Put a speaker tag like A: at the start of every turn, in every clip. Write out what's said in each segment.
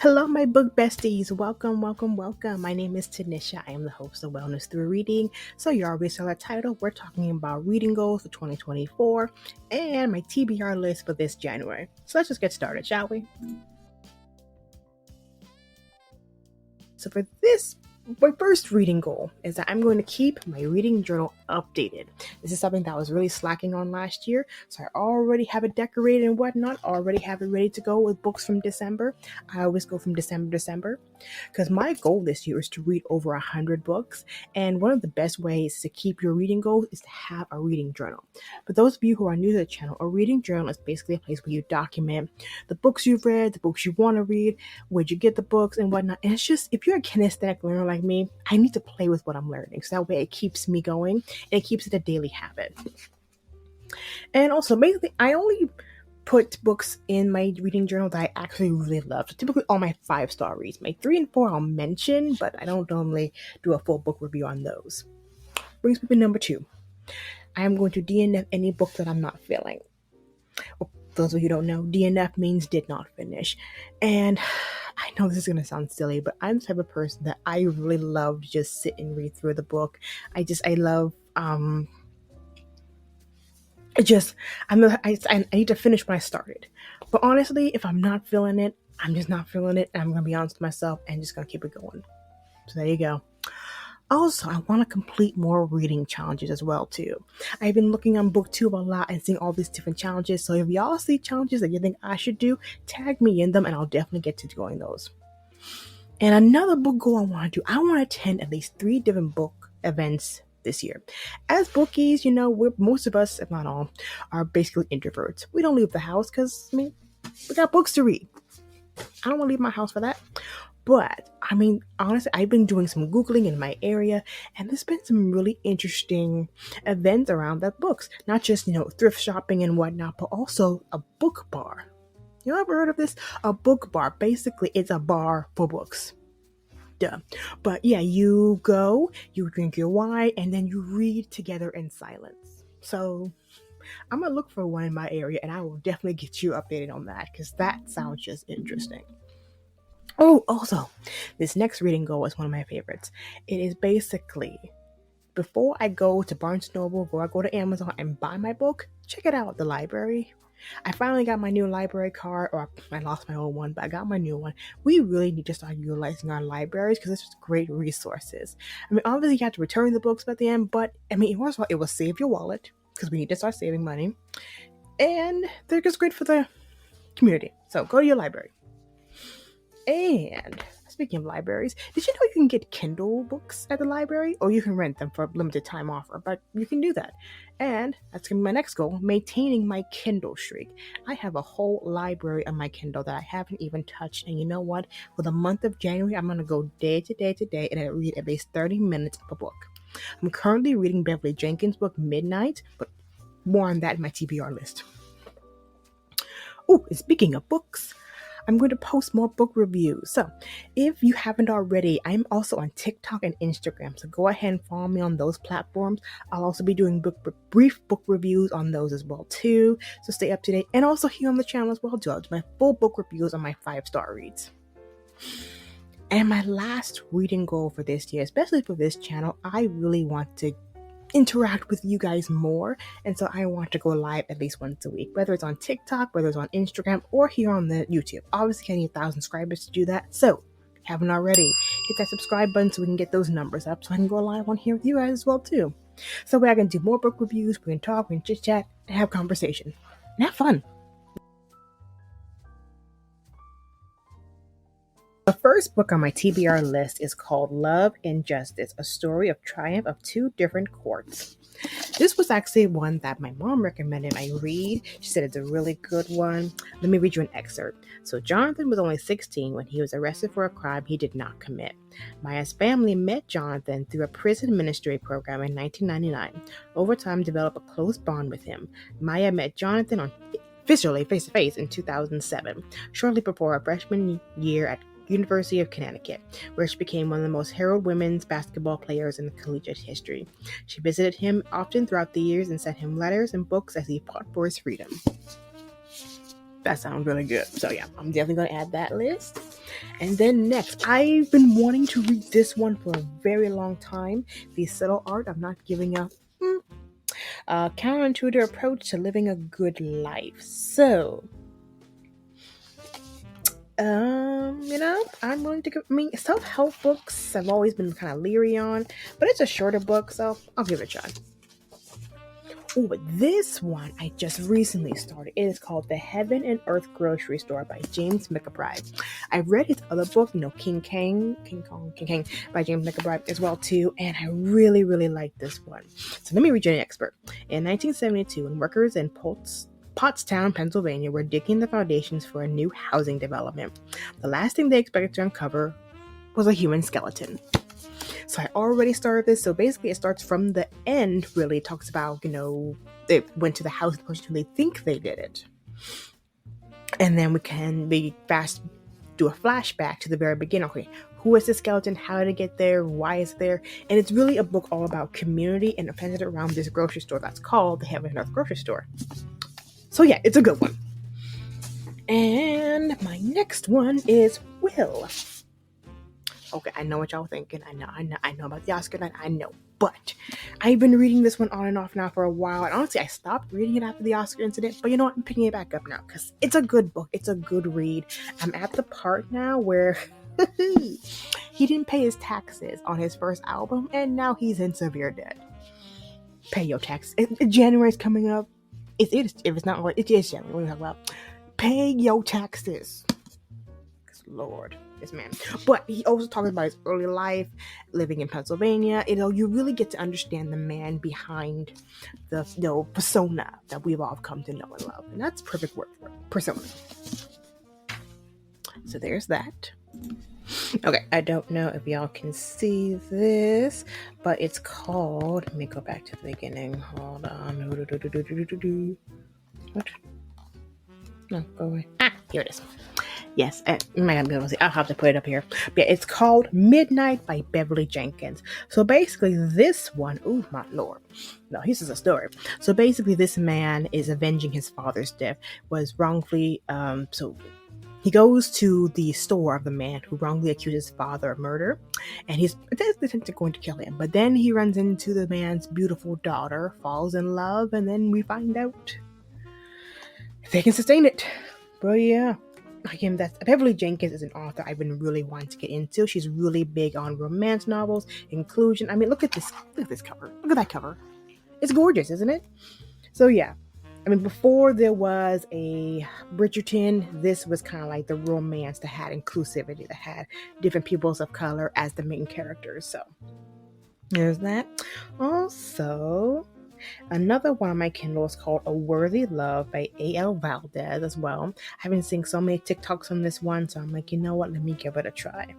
A: Hello, my book besties. Welcome, welcome, welcome. My name is Tanisha. I am the host of Wellness Through Reading. So, you already saw the title. We're talking about reading goals for 2024 and my TBR list for this January. So, let's just get started, shall we? So, for this, my first reading goal is that I'm going to keep my reading journal updated. This is something that I was really slacking on last year, so I already have it decorated and whatnot, already have it ready to go with books from December. I always go from December to December because my goal this year is to read over 100 books, and one of the best ways to keep your reading goals is to have a reading journal. For those of you who are new to the channel, a reading journal is basically a place where you document the books you've read, the books you want to read, where'd you get the books and whatnot. And it's just, if you're a kinesthetic learner like me, I need to play with what I'm learning. So that way it keeps me going and it keeps it a daily habit. And also, basically, I only put books in my reading journal that I actually really love. So typically all my 5-star reads. My 3 and 4 I'll mention, but I don't normally do a full book review on those. Brings me to number 2. I am going to DNF any book that I'm not feeling. Well, those of you who don't know, DNF means did not finish. And I know this is going to sound silly, but I'm the type of person that I really love to just sit and read through the book. I love, I need to finish what I started. But honestly, if I'm not feeling it, I'm just not feeling it. And I'm going to be honest with myself and just going to keep it going. So there you go. Also, I want to complete more reading challenges as well, too. I've been looking on BookTube a lot and seeing all these different challenges. So if y'all see challenges that you think I should do, tag me in them and I'll definitely get to doing those. And another book goal I want to do, I want to attend at least 3 different book events this year. As bookies, most of us, if not all, are basically introverts. We don't leave the house because, we got books to read. I don't want to leave my house for that. But, honestly, I've been doing some Googling in my area, and there's been some really interesting events around that books. Not just, thrift shopping and whatnot, but also a book bar. You ever heard of this? A book bar. Basically, it's a bar for books. Duh. But yeah, you go, you drink your wine, and then you read together in silence. So, I'm going to look for one in my area, and I will definitely get you updated on that, because that sounds just interesting. Oh, also, this next reading goal is one of my favorites. It is basically, before I go to Barnes & Noble, or I go to Amazon and buy my book, check it out at the library. I finally got my new library card, or I lost my old one, but I got my new one. We really need to start utilizing our libraries because it's just great resources. Obviously you have to return the books at the end, but first of all, it will save your wallet because we need to start saving money. And they're just great for the community. So go to your library. And speaking of libraries, did you know you can get Kindle books at the library? Or you can rent them for a limited time offer, but you can do that. And that's going to be my next goal, maintaining my Kindle streak. I have a whole library on my Kindle that I haven't even touched. And you know what? For the month of January, I'm going to go day to day and I read at least 30 minutes of a book. I'm currently reading Beverly Jenkins' book, Midnight, but more on that in my TBR list. Oh, and speaking of books, I'm going to post more book reviews. So if you haven't already, I'm also on TikTok and Instagram. So go ahead and follow me on those platforms. I'll also be doing brief book reviews on those as well too. So stay up to date. And also here on the channel as well too. I'll do my full book reviews on my 5-star reads. And my last reading goal for this year, especially for this channel, I really want to interact with you guys more, and so I want to go live at least once a week, whether it's on TikTok, whether it's on Instagram, or here on the YouTube. Obviously I need 1,000 subscribers to do that, so if you haven't already, hit that subscribe button so we can get those numbers up so I can go live on here with you guys as well too. So we're going to do more book reviews, we can talk, we can chit chat, and have conversation and have fun. The first book on my TBR list is called Love and Justice, a story of triumph of 2 different courts. This was actually one that my mom recommended I read. She said it's a really good one. Let me read you an excerpt. So Jonathan was only 16 when he was arrested for a crime he did not commit. Maya's family met Jonathan through a prison administrative program in 1999. Over time, developed a close bond with him. Maya met Jonathan officially face-to-face in 2007, shortly before her freshman year at University of Connecticut, where she became one of the most heralded women's basketball players in collegiate history. She visited him often throughout the years and sent him letters and books as he fought for his freedom. That sounds really good. So yeah, I'm definitely going to add that list. And then next, I've been wanting to read this one for a very long time. The Subtle Art of Not Giving Up. Counterintuitive approach to living a good life. So, I'm willing to give. I mean, self-help books I've always been kind of leery on, but it's a shorter book, so I'll give it a try. Oh, but this one I just recently started. It is called The Heaven and Earth Grocery Store by James McBride. I've read his other book, King Kang by James McBride as well too, and I really, really like this one. So let me read you an expert. In 1972, when workers in Pottstown, Pennsylvania were digging the foundations for a new housing development, the last thing they expected to uncover was a human skeleton. So I already started this. So basically, it starts from the end, really talks about, they went to the house, the person who they think they did it. And then we fast do a flashback to the very beginning. Okay, who is the skeleton? How did it get there? Why is it there? And it's really a book all about community and centered around this grocery store that's called the Heaven and Earth Grocery Store. So yeah, it's a good one. And my next one is Will. Okay, I know what y'all thinking. I know about the Oscar night. I know, but I've been reading this one on and off now for a while. And honestly, I stopped reading it after the Oscar incident. But you know what? I'm picking it back up now because it's a good book. It's a good read. I'm at the part now where he didn't pay his taxes on his first album, and now he's in severe debt. Pay your taxes. January's coming up. If it's not, it is January. What are you talking about? Pay your taxes. Lord, this man. But he also talks about his early life, living in Pennsylvania. You really get to understand the man behind the persona that we've all come to know and love. And that's perfect word for it. Persona. So there's that. Okay, I don't know if y'all can see this, but it's called, let me go back to the beginning. Hold on. What? No, go away. Here it is. Yes, you might not be able to see. I'll have to put it up here. But yeah, it's called Midnight by Beverly Jenkins. So basically, this one, oh my lord, no, this is a story. So basically, this man is avenging his father's death. Was wrongfully, so he goes to the store of the man who wrongly accused his father of murder, and he's potentially going to kill him. But then he runs into the man's beautiful daughter, falls in love, and then we find out if they can sustain it. But yeah. Again, Beverly Jenkins is an author I've been really wanting to get into. She's really big on romance novels, inclusion. I mean, look at this cover. Look at that cover. It's gorgeous, isn't it? So yeah. I mean, before there was a Bridgerton, this was kind of like the romance that had inclusivity, that had different peoples of color as the main characters. So there's that. Also, another one on my Kindle is called A Worthy Love by A.L. Valdez as well. I've been seeing so many TikToks on this one, so I'm like, you know what? Let me give it a try.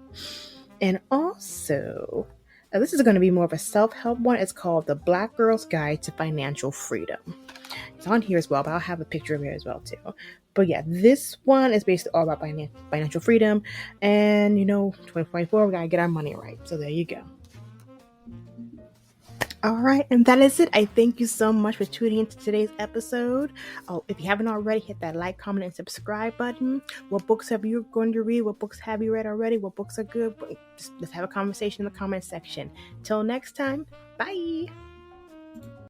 A: And also, this is going to be more of a self-help one. It's called The Black Girl's Guide to Financial Freedom. It's on here as well, but I'll have a picture of it as well too. But yeah, this one is basically all about financial freedom. And 2024, we got to get our money right. So there you go. All right, and that is it. I thank you so much for tuning into today's episode. Oh, if you haven't already, hit that like, comment, and subscribe button. What books have you going to read? What books have you read already? What books are good? Just let's have a conversation in the comment section. Till next time, bye.